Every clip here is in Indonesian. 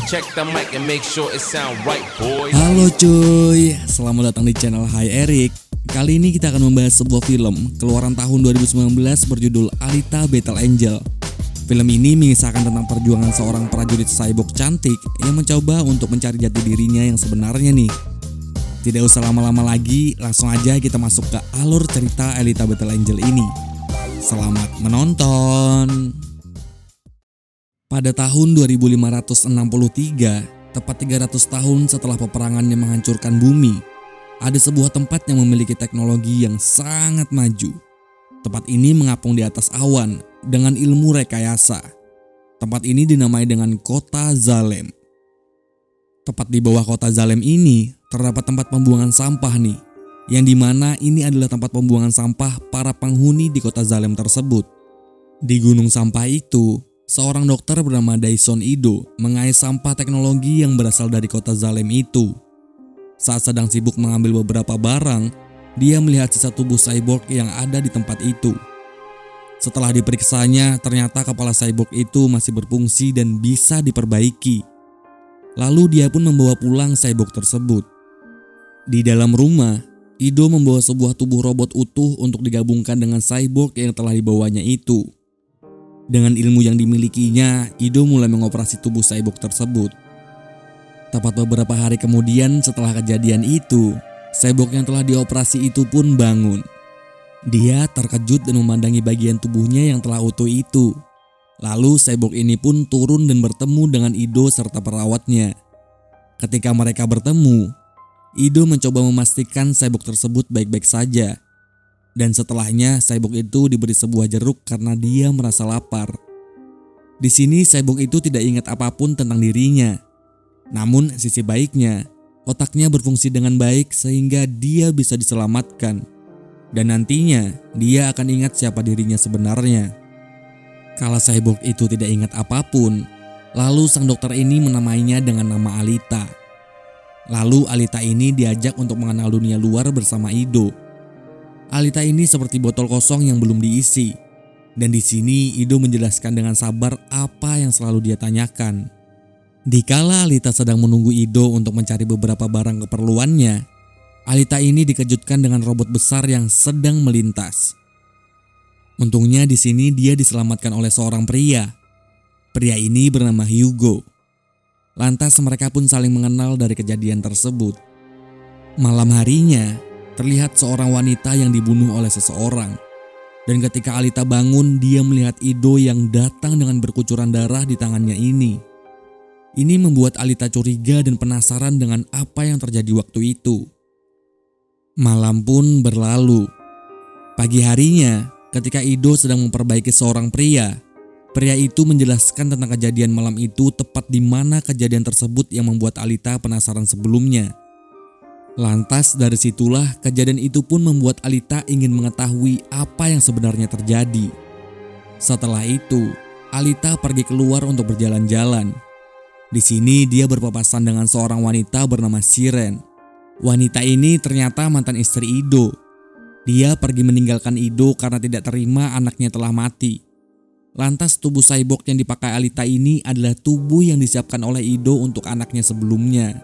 Check the mic and make sure it sound right, boys. Halo cuy, selamat datang di channel Hi Erik. Kali ini kita akan membahas sebuah film keluaran tahun 2019 berjudul Alita Battle Angel. Film ini mengisahkan tentang perjuangan seorang prajurit cyborg cantik yang mencoba untuk mencari jati dirinya yang sebenarnya nih. Tidak usah lama-lama lagi, langsung aja kita masuk ke alur cerita Alita Battle Angel ini. Selamat menonton. Pada tahun 2563, tepat 300 tahun setelah peperangan yang menghancurkan bumi, ada sebuah tempat yang memiliki teknologi yang sangat maju. Tempat ini mengapung di atas awan dengan ilmu rekayasa. Tempat ini dinamai dengan Kota Zalem. Tepat di bawah Kota Zalem ini terdapat tempat pembuangan sampah nih, yang dimana ini adalah tempat pembuangan sampah para penghuni di Kota Zalem tersebut. Di gunung sampah itu, seorang dokter bernama Daison Ido mengais sampah teknologi yang berasal dari Kota Zalem itu. Saat sedang sibuk mengambil beberapa barang, dia melihat sisa tubuh cyborg yang ada di tempat itu. Setelah diperiksanya, ternyata kepala cyborg itu masih berfungsi dan bisa diperbaiki. Lalu dia pun membawa pulang cyborg tersebut. Di dalam rumah, Ido membawa sebuah tubuh robot utuh untuk digabungkan dengan cyborg yang telah dibawanya itu. Dengan ilmu yang dimilikinya, Ido mulai mengoperasi tubuh cyborg tersebut. Tepat beberapa hari kemudian setelah kejadian itu, cyborg yang telah dioperasi itu pun bangun. Dia terkejut dan memandangi bagian tubuhnya yang telah utuh itu. Lalu cyborg ini pun turun dan bertemu dengan Ido serta perawatnya. Ketika mereka bertemu, Ido mencoba memastikan cyborg tersebut baik-baik saja. Dan setelahnya cyborg itu diberi sebuah jeruk karena dia merasa lapar. Di sini cyborg itu tidak ingat apapun tentang dirinya. Namun sisi baiknya, otaknya berfungsi dengan baik sehingga dia bisa diselamatkan. Dan nantinya dia akan ingat siapa dirinya sebenarnya. Kala cyborg itu tidak ingat apapun, lalu sang dokter ini menamainya dengan nama Alita. Lalu Alita ini diajak untuk mengenal dunia luar bersama Ido. Alita ini seperti botol kosong yang belum diisi. Dan di sini Ido menjelaskan dengan sabar apa yang selalu dia tanyakan. Dikala Alita sedang menunggu Ido untuk mencari beberapa barang keperluannya, Alita ini dikejutkan dengan robot besar yang sedang melintas. Untungnya di sini dia diselamatkan oleh seorang pria. Pria ini bernama Hugo. Lantas mereka pun saling mengenal dari kejadian tersebut. Malam harinya, terlihat seorang wanita yang dibunuh oleh seseorang. Dan ketika Alita bangun, dia melihat Ido yang datang dengan berkucuran darah di tangannya ini. Ini membuat Alita curiga dan penasaran dengan apa yang terjadi waktu itu. Malam pun berlalu. Pagi harinya, ketika Ido sedang memperbaiki seorang pria, pria itu menjelaskan tentang kejadian malam itu tepat di mana kejadian tersebut yang membuat Alita penasaran sebelumnya. Lantas dari situlah kejadian itu pun membuat Alita ingin mengetahui apa yang sebenarnya terjadi. Setelah itu, Alita pergi keluar untuk berjalan-jalan. Di sini dia berpapasan dengan seorang wanita bernama Siren. Wanita ini ternyata mantan istri Ido. Dia pergi meninggalkan Ido karena tidak terima anaknya telah mati. Lantas tubuh cyborg yang dipakai Alita ini adalah tubuh yang disiapkan oleh Ido untuk anaknya sebelumnya.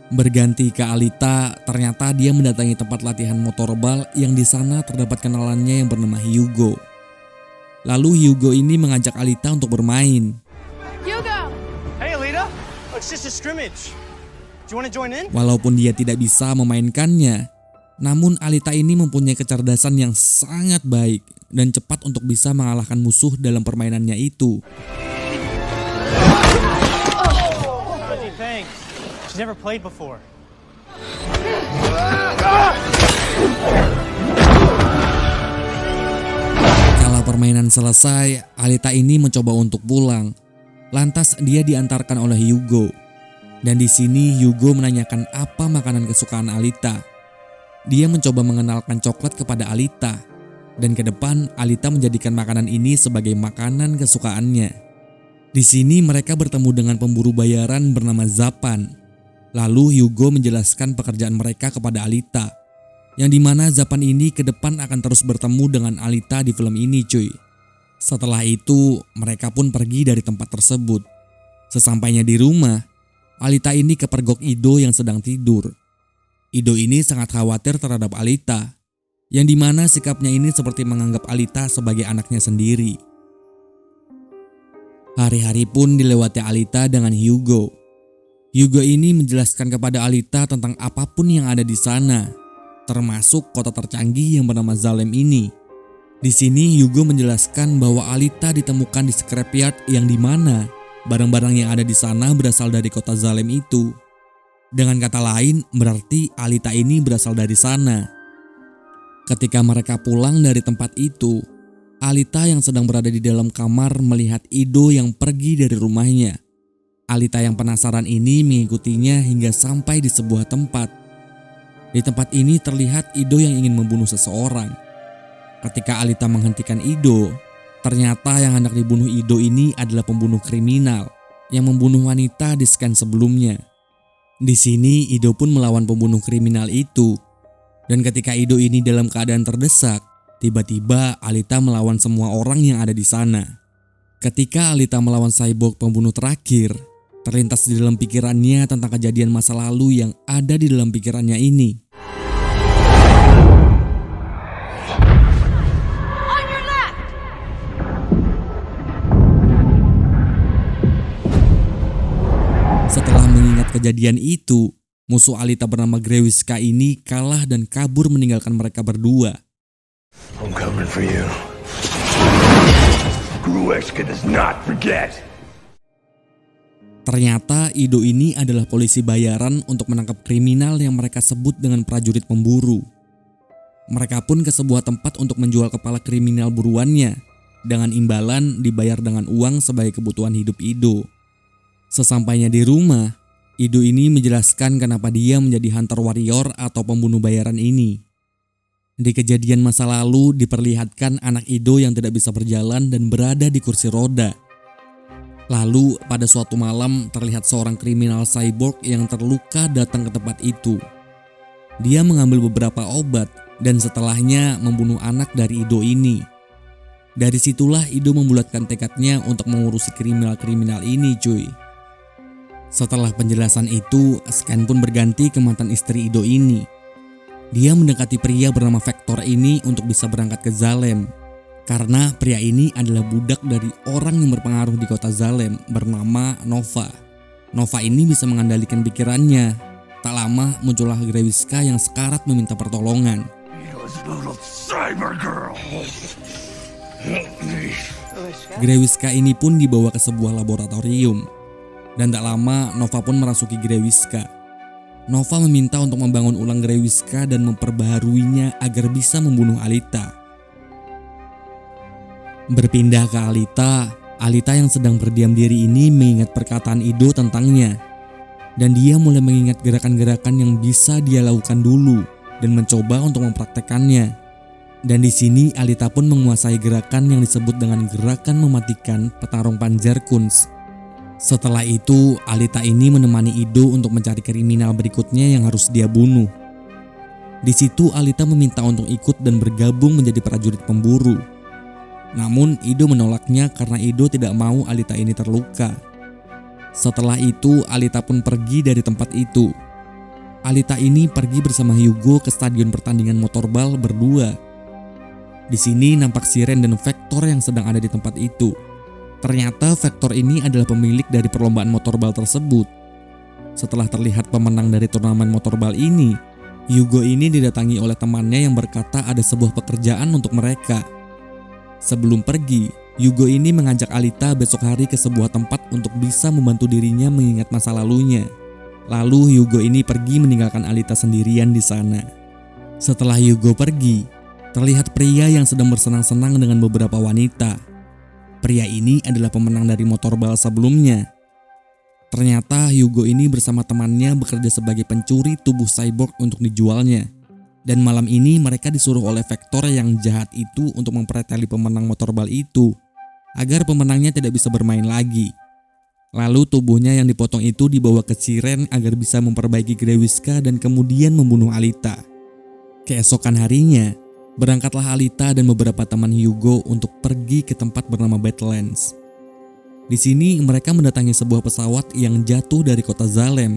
Berganti ke Alita, ternyata dia mendatangi tempat latihan motorball yang di sana terdapat kenalannya yang bernama Hugo. Lalu Hugo ini mengajak Alita untuk bermain. Hugo! Hey Alita, it's just a scrimmage. Do you want to join in? Walaupun dia tidak bisa memainkannya, namun Alita ini mempunyai kecerdasan yang sangat baik dan cepat untuk bisa mengalahkan musuh dalam permainannya itu. Thanks. She's never played before. Kala permainan selesai, Alita ini mencoba untuk pulang. Lantas dia diantarkan oleh Hugo. Dan di sini Hugo menanyakan apa makanan kesukaan Alita. Dia mencoba mengenalkan coklat kepada Alita. Dan ke depan Alita menjadikan makanan ini sebagai makanan kesukaannya. Di sini mereka bertemu dengan pemburu bayaran bernama Zapan. Lalu Hugo menjelaskan pekerjaan mereka kepada Alita, yang dimana Zapan ini ke depan akan terus bertemu dengan Alita di film ini cuy. Setelah itu mereka pun pergi dari tempat tersebut. Sesampainya di rumah, Alita ini kepergok Ido yang sedang tidur. Ido ini sangat khawatir terhadap Alita, yang dimana sikapnya ini seperti menganggap Alita sebagai anaknya sendiri. Hari-hari pun dilewati Alita dengan Hugo. Hugo ini menjelaskan kepada Alita tentang apapun yang ada di sana, termasuk kota tercanggih yang bernama Zalem ini. Di sini Hugo menjelaskan bahwa Alita ditemukan di scrapyard yang dimana barang-barang yang ada di sana berasal dari kota Zalem itu. Dengan kata lain, berarti Alita ini berasal dari sana. Ketika mereka pulang dari tempat itu, Alita yang sedang berada di dalam kamar melihat Ido yang pergi dari rumahnya. Alita yang penasaran ini mengikutinya hingga sampai di sebuah tempat. Di tempat ini terlihat Ido yang ingin membunuh seseorang. Ketika Alita menghentikan Ido, ternyata yang hendak dibunuh Ido ini adalah pembunuh kriminal yang membunuh wanita di scan sebelumnya. Di sini Ido pun melawan pembunuh kriminal itu. Dan ketika Ido ini dalam keadaan terdesak, tiba-tiba Alita melawan semua orang yang ada di sana. Ketika Alita melawan cyborg pembunuh terakhir, terlintas di dalam pikirannya tentang kejadian masa lalu yang ada di dalam pikirannya ini. Setelah mengingat kejadian itu, musuh Alita bernama Grewiska ini kalah dan kabur meninggalkan mereka berdua. I'm coming for you. Grueska does not forget. Ternyata Ido ini adalah polisi bayaran untuk menangkap kriminal yang mereka sebut dengan prajurit pemburu. Mereka pun ke sebuah tempat untuk menjual kepala kriminal buruannya. Dengan imbalan dibayar dengan uang sebagai kebutuhan hidup Ido. Sesampainya di rumah, Ido ini menjelaskan kenapa dia menjadi hunter warrior atau pembunuh bayaran ini. Di kejadian masa lalu diperlihatkan anak Ido yang tidak bisa berjalan dan berada di kursi roda. Lalu pada suatu malam terlihat seorang kriminal cyborg yang terluka datang ke tempat itu. Dia mengambil beberapa obat dan setelahnya membunuh anak dari Ido ini. Dari situlah Ido membulatkan tekadnya untuk mengurusi kriminal-kriminal ini, cuy. Setelah penjelasan itu, scan pun berganti ke mantan istri Ido ini. Dia mendekati pria bernama Vector ini untuk bisa berangkat ke Zalem. Karena pria ini adalah budak dari orang yang berpengaruh di kota Zalem bernama Nova. Nova ini bisa mengendalikan pikirannya. Tak lama muncullah Grewiska yang sekarat meminta pertolongan. Grewiska ini pun dibawa ke sebuah laboratorium. Dan tak lama Nova pun merasuki Grewiska. Nova meminta untuk membangun ulang Grewiska dan memperbaharuinya agar bisa membunuh Alita. Berpindah ke Alita, Alita yang sedang berdiam diri ini mengingat perkataan Ido tentangnya. Dan dia mulai mengingat gerakan-gerakan yang bisa dia lakukan dulu dan mencoba untuk mempraktekannya. Dan di sini Alita pun menguasai gerakan yang disebut dengan gerakan mematikan petarung Panzer Kunst. Setelah itu, Alita ini menemani Ido untuk mencari kriminal berikutnya yang harus dia bunuh. Di situ Alita meminta untuk ikut dan bergabung menjadi prajurit pemburu. Namun Ido menolaknya karena Ido tidak mau Alita ini terluka. Setelah itu Alita pun pergi dari tempat itu. Alita ini pergi bersama Hugo ke stadion pertandingan motorbal berdua. Di sini nampak Siren dan Vector yang sedang ada di tempat itu. Ternyata Vector ini adalah pemilik dari perlombaan motorbal tersebut. Setelah terlihat pemenang dari turnamen motorbal ini, Hugo ini didatangi oleh temannya yang berkata ada sebuah pekerjaan untuk mereka. Sebelum pergi, Hugo ini mengajak Alita besok hari ke sebuah tempat untuk bisa membantu dirinya mengingat masa lalunya. Lalu Hugo ini pergi meninggalkan Alita sendirian di sana. Setelah Hugo pergi, terlihat pria yang sedang bersenang-senang dengan beberapa wanita. Pria ini adalah pemenang dari motorbal sebelumnya. Ternyata Hugo ini bersama temannya bekerja sebagai pencuri tubuh cyborg untuk dijualnya. Dan malam ini mereka disuruh oleh Vector yang jahat itu untuk mempreteli pemenang motorbal itu, agar pemenangnya tidak bisa bermain lagi. Lalu tubuhnya yang dipotong itu dibawa ke Siren agar bisa memperbaiki Grewiska dan kemudian membunuh Alita. Keesokan harinya, berangkatlah Alita dan beberapa teman Hugo untuk pergi ke tempat bernama Badlands. Di sini mereka mendatangi sebuah pesawat yang jatuh dari kota Zalem.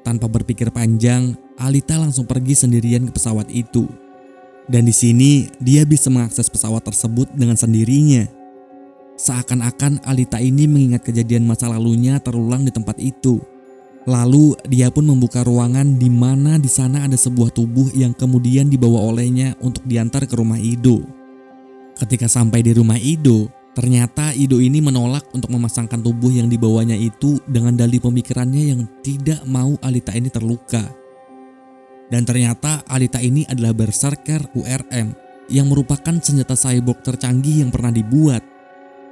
Tanpa berpikir panjang, Alita langsung pergi sendirian ke pesawat itu. Dan di sini dia bisa mengakses pesawat tersebut dengan sendirinya. Seakan-akan Alita ini mengingat kejadian masa lalunya terulang di tempat itu. Lalu dia pun membuka ruangan di mana di sana ada sebuah tubuh yang kemudian dibawa olehnya untuk diantar ke rumah Ido. Ketika sampai di rumah Ido, ternyata Ido ini menolak untuk memasangkan tubuh yang dibawanya itu dengan dalih pemikirannya yang tidak mau Alita ini terluka. Dan ternyata Alita ini adalah Berserker URM yang merupakan senjata cyborg tercanggih yang pernah dibuat.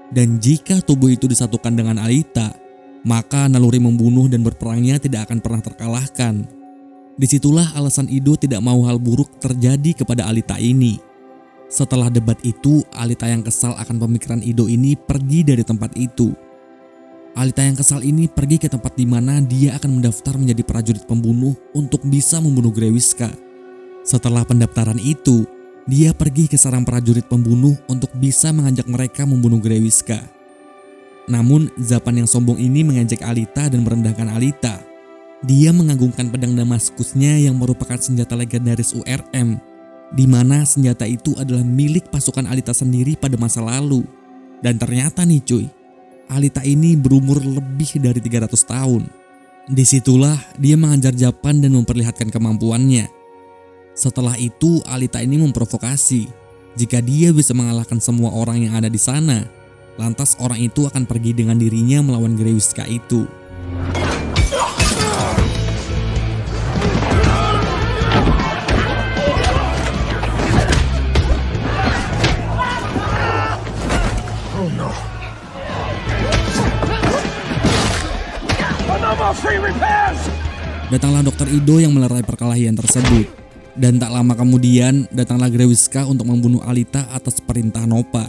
Dan jika tubuh itu disatukan dengan Alita, maka naluri membunuh dan berperangnya tidak akan pernah terkalahkan. Disitulah alasan Ido tidak mau hal buruk terjadi kepada Alita ini. Setelah debat itu, Alita yang kesal akan pemikiran Ido ini pergi dari tempat itu. Alita yang kesal ini pergi ke tempat di mana dia akan mendaftar menjadi prajurit pembunuh untuk bisa membunuh Grewiska. Setelah pendaftaran itu, dia pergi ke sarang prajurit pembunuh untuk bisa mengajak mereka membunuh Grewiska. Namun, Zapan yang sombong ini mengejek Alita dan merendahkan Alita. Dia mengagungkan pedang Damaskusnya yang merupakan senjata legendaris URM, di mana senjata itu adalah milik pasukan Alita sendiri pada masa lalu. Dan ternyata nih cuy, Alita ini berumur lebih dari 300 tahun. Disitulah dia mengajar Zapan dan memperlihatkan kemampuannya. Setelah itu Alita ini memprovokasi. Jika dia bisa mengalahkan semua orang yang ada di sana, lantas orang itu akan pergi dengan dirinya melawan Grewiska itu. Datanglah Dr. Ido yang melerai perkelahian tersebut. Dan tak lama kemudian datanglah Grewiska untuk membunuh Alita atas perintah Noppa.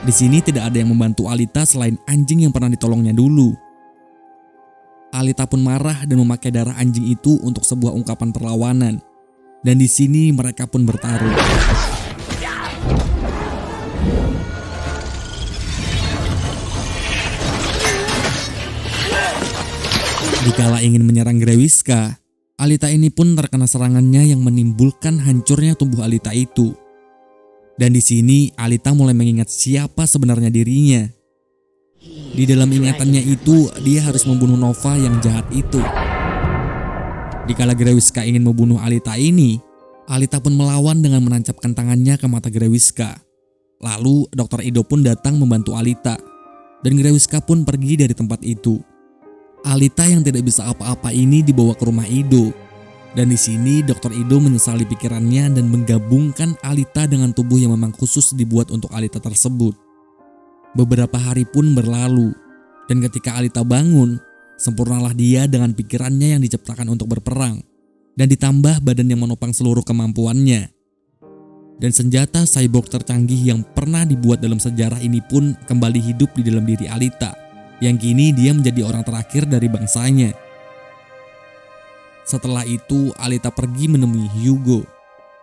Di sini tidak ada yang membantu Alita selain anjing yang pernah ditolongnya dulu. Alita pun marah dan memakai darah anjing itu untuk sebuah ungkapan perlawanan. Dan di sini mereka pun bertarung. Dikala ingin menyerang Grewiska, Alita ini pun terkena serangannya yang menimbulkan hancurnya tubuh Alita itu. Dan di sini Alita mulai mengingat siapa sebenarnya dirinya. Di dalam ingatannya itu, dia harus membunuh Nova yang jahat itu. Dikala Grewiska ingin membunuh Alita ini, Alita pun melawan dengan menancapkan tangannya ke mata Grewiska. Lalu Dr. Ido pun datang membantu Alita, dan Grewiska pun pergi dari tempat itu. Alita yang tidak bisa apa-apa ini dibawa ke rumah Ido. Dan di sini Dr. Ido menyesali pikirannya dan menggabungkan Alita dengan tubuh yang memang khusus dibuat untuk Alita tersebut. Beberapa hari pun berlalu, dan ketika Alita bangun, sempurnalah dia dengan pikirannya yang diciptakan untuk berperang, dan ditambah badan yang menopang seluruh kemampuannya. Dan senjata cyborg tercanggih yang pernah dibuat dalam sejarah ini pun kembali hidup di dalam diri Alita, yang kini dia menjadi orang terakhir dari bangsanya. Setelah itu, Alita pergi menemui Hugo.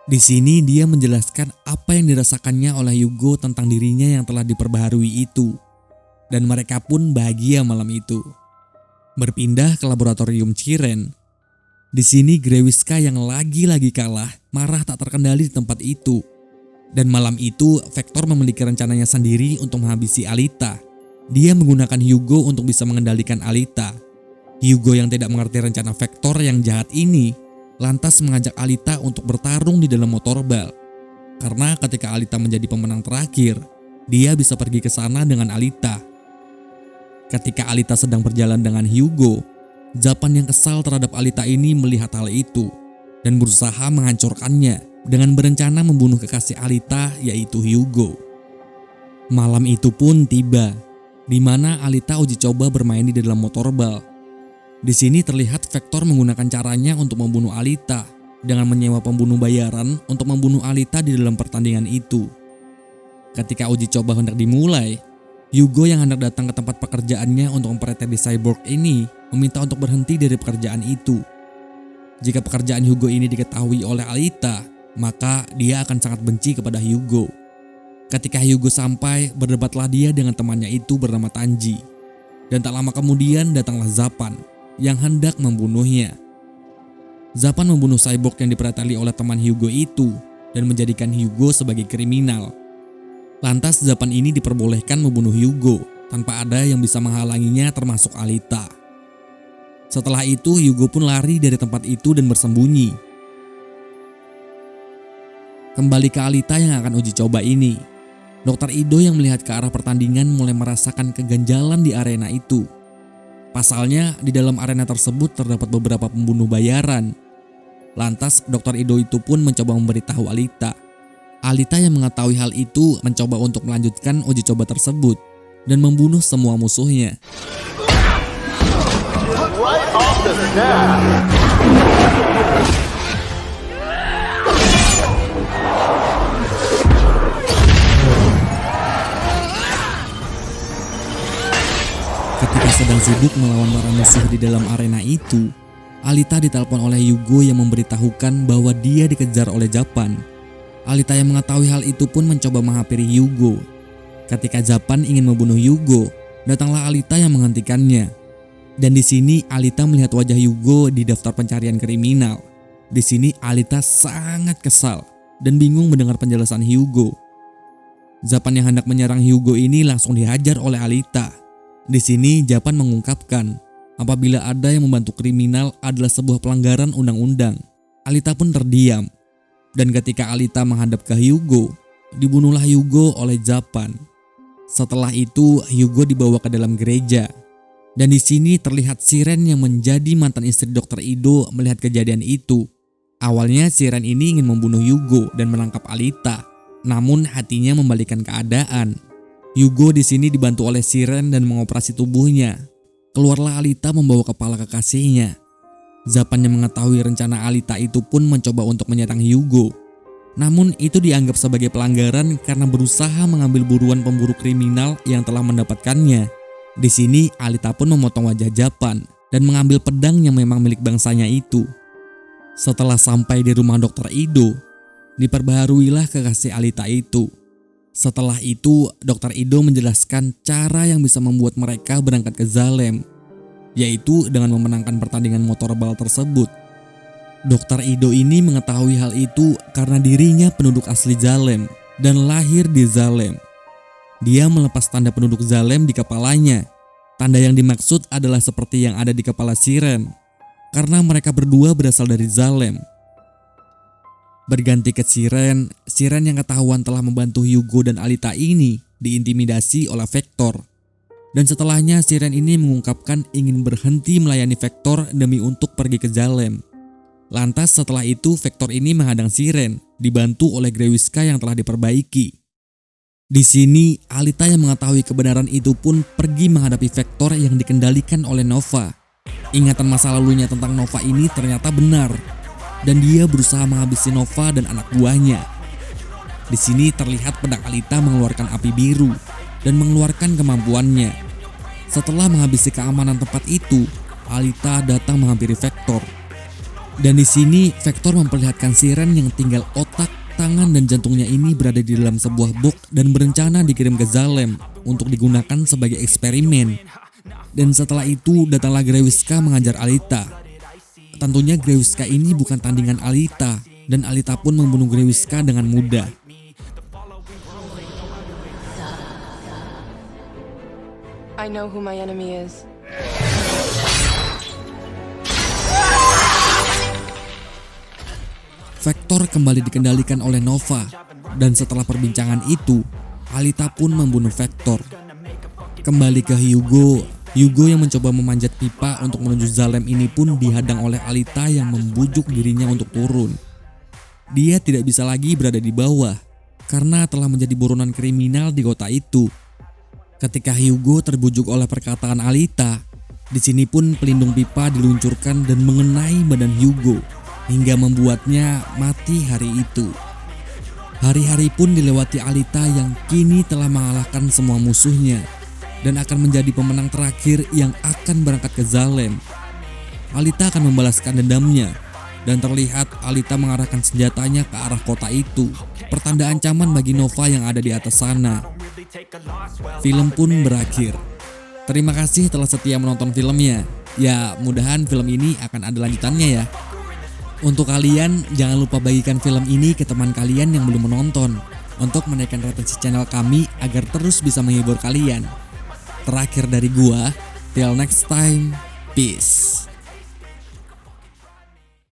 Di sini dia menjelaskan apa yang dirasakannya oleh Hugo tentang dirinya yang telah diperbaharui itu. Dan mereka pun bahagia malam itu. Berpindah ke laboratorium Chiren. Di sini Grewiska yang lagi-lagi kalah marah tak terkendali di tempat itu. Dan malam itu Vector memiliki rencananya sendiri untuk menghabisi Alita. Dia menggunakan Hugo untuk bisa mengendalikan Alita. Hugo yang tidak mengerti rencana Vector yang jahat ini, lantas mengajak Alita untuk bertarung di dalam motorball. Karena ketika Alita menjadi pemenang terakhir, dia bisa pergi ke sana dengan Alita. Ketika Alita sedang berjalan dengan Hugo, Zapan yang kesal terhadap Alita ini melihat hal itu dan berusaha menghancurkannya dengan berencana membunuh kekasih Alita, yaitu Hugo. Malam itu pun tiba, di mana Alita uji coba bermain di dalam motorball. Di sini terlihat Vector menggunakan caranya untuk membunuh Alita dengan menyewa pembunuh bayaran untuk membunuh Alita di dalam pertandingan itu. Ketika uji coba hendak dimulai, Hugo yang hendak datang ke tempat pekerjaannya untuk mempreteli cyborg ini meminta untuk berhenti dari pekerjaan itu. Jika pekerjaan Hugo ini diketahui oleh Alita, maka dia akan sangat benci kepada Hugo. Ketika Hugo sampai, berdebatlah dia dengan temannya itu bernama Tanji. Dan tak lama kemudian datanglah Zapan yang hendak membunuhnya. Zapan membunuh cyborg yang diperateli oleh teman Hugo itu dan menjadikan Hugo sebagai kriminal. Lantas Zapan ini diperbolehkan membunuh Hugo tanpa ada yang bisa menghalanginya termasuk Alita. Setelah itu Hugo pun lari dari tempat itu dan bersembunyi. Kembali ke Alita yang akan uji coba ini, Dr. Ido yang melihat ke arah pertandingan mulai merasakan keganjalan di arena itu. Pasalnya di dalam arena tersebut terdapat beberapa pembunuh bayaran. Lantas Dr. Ido itu pun mencoba memberitahu Alita. Alita yang mengetahui hal itu mencoba untuk melanjutkan uji coba tersebut dan membunuh semua musuhnya. Ketika sedang sibuk melawan para musuh di dalam arena itu, Alita ditelepon oleh Hugo yang memberitahukan bahwa dia dikejar oleh Zapan. Alita yang mengetahui hal itu pun mencoba menghampiri Hugo. Ketika Zapan ingin membunuh Hugo, datanglah Alita yang menghentikannya. Dan di sini Alita melihat wajah Hugo di daftar pencarian kriminal. Di sini Alita sangat kesal dan bingung mendengar penjelasan Hugo. Zapan yang hendak menyerang Hugo ini langsung dihajar oleh Alita. Di sini Zapan mengungkapkan apabila ada yang membantu kriminal adalah sebuah pelanggaran undang-undang. Alita pun terdiam. Dan ketika Alita menghadap ke Hugo, dibunuhlah Hugo oleh Zapan. Setelah itu Hugo dibawa ke dalam gereja. Dan di sini terlihat Siren yang menjadi mantan istri Dr. Ido melihat kejadian itu. Awalnya Siren ini ingin membunuh Hugo dan menangkap Alita, namun hatinya membalikan keadaan. Hugo di sini dibantu oleh Siren dan mengoperasi tubuhnya. Keluarlah Alita membawa kepala kekasihnya. Zapan yang mengetahui rencana Alita itu pun mencoba untuk menyerang Hugo. Namun itu dianggap sebagai pelanggaran karena berusaha mengambil buruan pemburu kriminal yang telah mendapatkannya. Di sini Alita pun memotong wajah Zapan dan mengambil pedang yang memang milik bangsanya itu. Setelah sampai di rumah Dr. Ido, diperbaharuilah kekasih Alita itu. Setelah itu, Dr. Ido menjelaskan cara yang bisa membuat mereka berangkat ke Zalem, yaitu dengan memenangkan pertandingan motorbal tersebut. Dr. Ido ini mengetahui hal itu karena dirinya penduduk asli Zalem dan lahir di Zalem. Dia melepas tanda penduduk Zalem di kepalanya. Tanda yang dimaksud adalah seperti yang ada di kepala Siren, karena mereka berdua berasal dari Zalem. Berganti ke Siren yang ketahuan telah membantu Hugo dan Alita ini diintimidasi oleh Vector. Dan setelahnya Siren ini mengungkapkan ingin berhenti melayani Vector demi untuk pergi ke Zalem. Lantas setelah itu Vector ini menghadang Siren, dibantu oleh Grewiska yang telah diperbaiki. Di sini Alita yang mengetahui kebenaran itu pun pergi menghadapi Vector yang dikendalikan oleh Nova. Ingatan masa lalunya tentang Nova ini ternyata benar. Dan dia berusaha menghabisi Nova dan anak buahnya. Di sini terlihat pedang Alita mengeluarkan api biru dan mengeluarkan kemampuannya. Setelah menghabisi keamanan tempat itu, Alita datang menghampiri Vector. Dan di sini Vector memperlihatkan Siren yang tinggal otak, tangan dan jantungnya ini berada di dalam sebuah box dan berencana dikirim ke Zalem untuk digunakan sebagai eksperimen. Dan setelah itu datanglah Grewiska mengajar Alita. Tentunya Grewiska ini bukan tandingan Alita, dan Alita pun membunuh Grewiska dengan mudah. I know who my enemy is. Vector kembali dikendalikan oleh Nova, dan setelah perbincangan itu, Alita pun membunuh Vector. Kembali ke Hugo yang mencoba memanjat pipa untuk menuju Zalem ini pun dihadang oleh Alita yang membujuk dirinya untuk turun. Dia tidak bisa lagi berada di bawah karena telah menjadi buronan kriminal di kota itu. Ketika Hugo terbujuk oleh perkataan Alita, di sini pun pelindung pipa diluncurkan dan mengenai badan Hugo hingga membuatnya mati hari itu. Hari-hari pun dilewati Alita yang kini telah mengalahkan semua musuhnya dan akan menjadi pemenang terakhir yang akan berangkat ke Zalem. Alita akan membalaskan dendamnya dan terlihat Alita mengarahkan senjatanya ke arah kota itu. Pertanda ancaman bagi Nova yang ada di atas sana. Film pun berakhir. Terima kasih telah setia menonton filmnya. Ya, mudahan film ini akan ada lanjutannya ya. Untuk kalian, jangan lupa bagikan film ini ke teman kalian yang belum menonton untuk menaikkan retensi channel kami agar terus bisa menghibur kalian. Terakhir dari gua, till next time, peace.